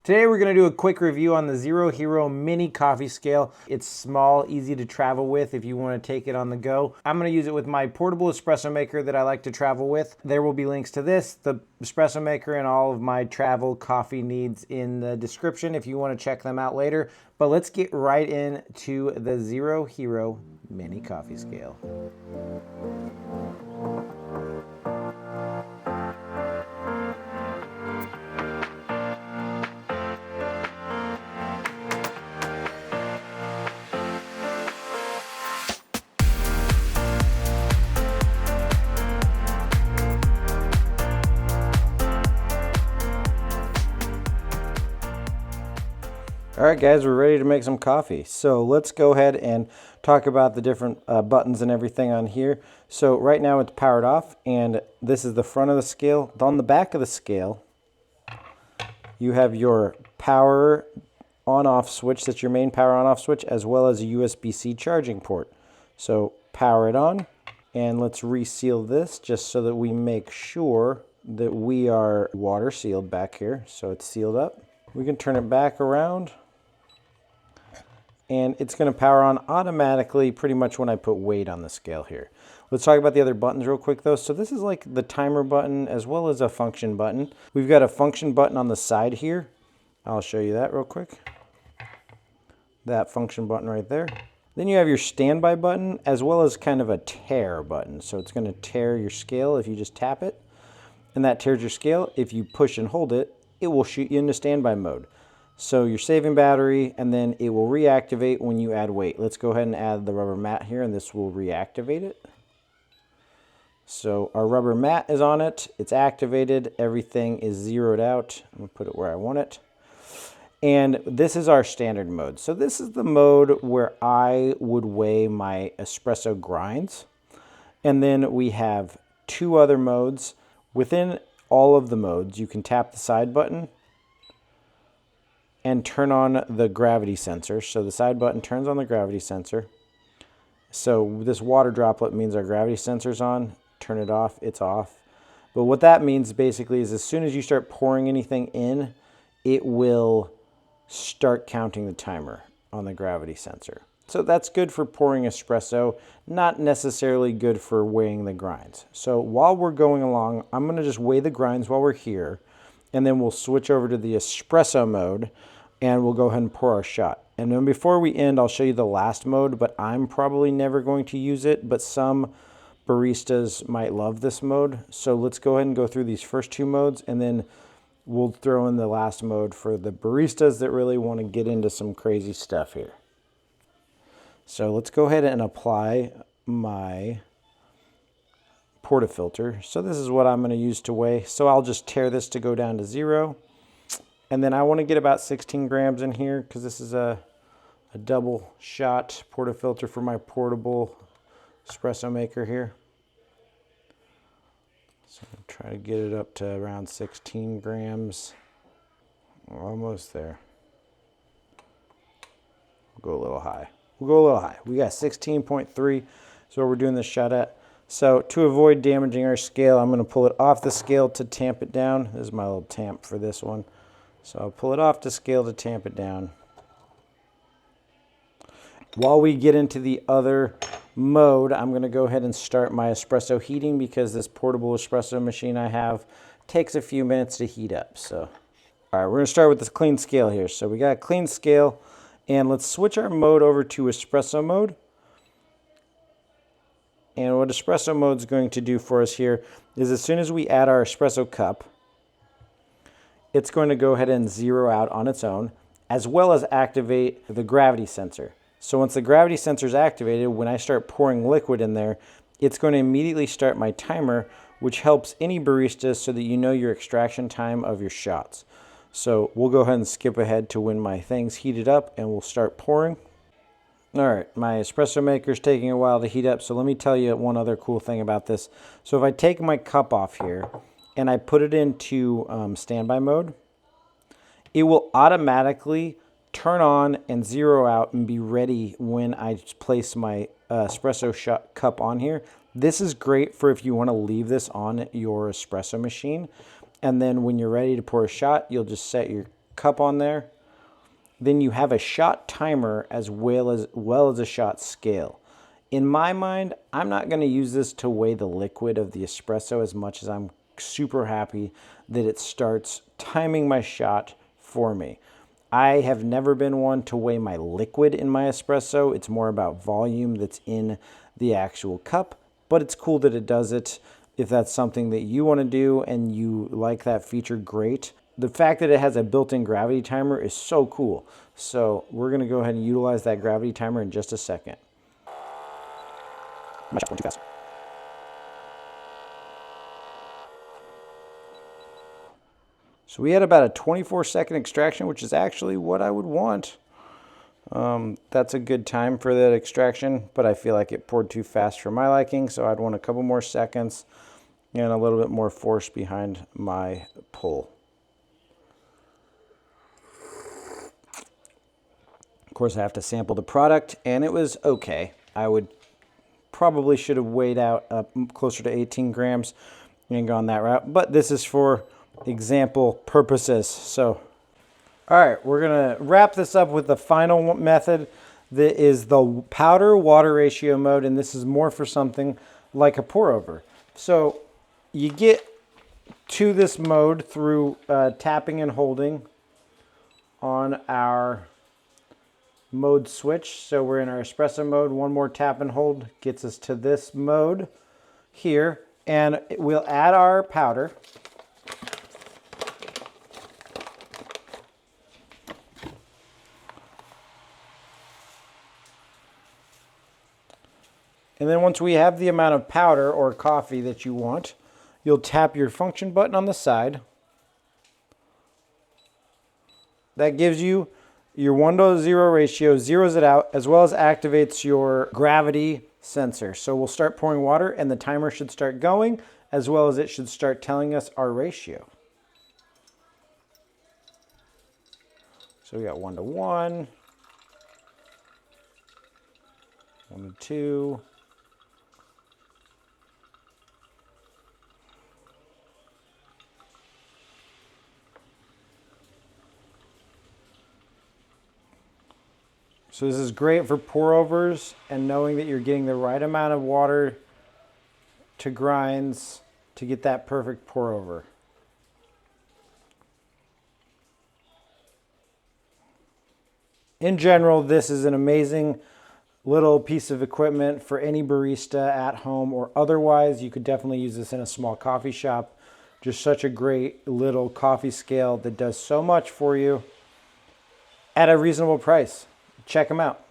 Today we're going to do a quick review on the ZeroHero mini coffee scale. It's small, easy to travel with if you want to take it on the go. I'm going to use it with my portable espresso maker that I like to travel with. There will be links to this, the espresso maker, and all of my travel coffee needs in the description if you want to check them out later. But let's get right into the ZeroHero mini coffee scale. All right, guys, we're ready to make some coffee. So let's go ahead and talk about the different buttons and everything on here. So right now it's powered off, and this is the front of the scale. On the back of the scale, you have your power on-off switch. That's your main power on-off switch, as well as a USB-C charging port. So power it on, and let's reseal this just so that we make sure that we are water sealed back here. So it's sealed up. We can turn it back around, and it's going to power on automatically pretty much when I put weight on the scale here. Let's talk about the other buttons real quick though. So this is like the timer button as well as a function button. We've got a function button on the side here. I'll show you that real quick. That function button right there. Then you have your standby button as well as kind of a tear button. So it's going to tear your scale if you just tap it, and that tears your scale. If you push and hold it, it will shoot you into standby mode. So you're saving battery, and then it will reactivate when you add weight. Let's go ahead and add the rubber mat here, and this will reactivate it. So our rubber mat is on it. It's activated. Everything is zeroed out. I'm going to put it where I want it. And this is our standard mode. So this is the mode where I would weigh my espresso grinds. And then we have two other modes. Within all of the modes, you can tap the side button and turn on the gravity sensor. So the side button turns on the gravity sensor. So this water droplet means our gravity sensor's on. Turn it off, it's off. But what that means basically is as soon as you start pouring anything in, it will start counting the timer on the gravity sensor. So that's good for pouring espresso, not necessarily good for weighing the grinds. So while we're going along, I'm going to just weigh the grinds while we're here, and then we'll switch over to the espresso mode, and we'll go ahead and pour our shot. And then before we end, I'll show you the last mode, but I'm probably never going to use it, but some baristas might love this mode. So let's go ahead and go through these first two modes, and then we'll throw in the last mode for the baristas that really want to get into some crazy stuff here. So let's go ahead and apply my portafilter. So this is what I'm going to use to weigh. So I'll just tear this to go down to 0. And then I want to get about 16 grams in here because this is a double shot portafilter for my portable espresso maker here. So I'm try to get it up to around 16 grams. We're almost there. We'll go a little high. We'll go a little high. We got 16.3. So we're doing this shot at. So to avoid damaging our scale, I'm going to pull it off the scale to tamp it down. This is my little tamp for this one. So I'll pull it off the scale to tamp it down. While we get into the other mode, I'm going to go ahead and start my espresso heating because this portable espresso machine I have takes a few minutes to heat up. So, all right, we're going to start with this clean scale here. So we got a clean scale, and let's switch our mode over to espresso mode. And what espresso mode is going to do for us here is as soon as we add our espresso cup, it's going to go ahead and zero out on its own, as well as activate the gravity sensor. So once the gravity sensor is activated, when I start pouring liquid in there, it's going to immediately start my timer, which helps any baristas so that you know your extraction time of your shots. So we'll go ahead and skip ahead to when my thing's heated up, and we'll start pouring. All right, my espresso maker is taking a while to heat up, so let me tell you one other cool thing about this. So if I take my cup off here and I put it into standby mode, it will automatically turn on and zero out and be ready when I place my espresso shot cup on here. This is great for if you want to leave this on your espresso machine, and then when you're ready to pour a shot, you'll just set your cup on there, then you have a shot timer as well as a shot scale. In my mind, I'm not going to use this to weigh the liquid of the espresso as much as I'm super happy that it starts timing my shot for me. I have never been one to weigh my liquid in my espresso. It's more about volume that's in the actual cup, but it's cool that it does it. If that's something that you want to do and you like that feature, great. The fact that it has a built-in gravity timer is so cool. So we're going to go ahead and utilize that gravity timer in just a second. My shot's going too fast. So we had about a 24-second extraction, which is actually what I would want. That's a good time for that extraction, but I feel like it poured too fast for my liking, so I'd want a couple more seconds and a little bit more force behind my pull. Of course, I have to sample the product, and it was okay. I would probably should have weighed out closer to 18 grams and gone that route, but this is for example purposes. So, all right, we're gonna wrap this up with the final method that is the powder water ratio mode, and this is more for something like a pour over. So you get to this mode through tapping and holding on our mode switch. So we're in our espresso mode. One more tap and hold gets us to this mode here, and we'll add our powder. And then once we have the amount of powder or coffee that you want, you'll tap your function button on the side. That gives you your 1:0 ratio, zeroes it out, as well as activates your gravity sensor. So we'll start pouring water and the timer should start going, as well as it should start telling us our ratio. So we got 1:1, 1:2, so this is great for pour overs and knowing that you're getting the right amount of water to grinds to get that perfect pour over. In general, this is an amazing little piece of equipment for any barista at home or otherwise. You could definitely use this in a small coffee shop. Just such a great little coffee scale that does so much for you at a reasonable price. Check them out.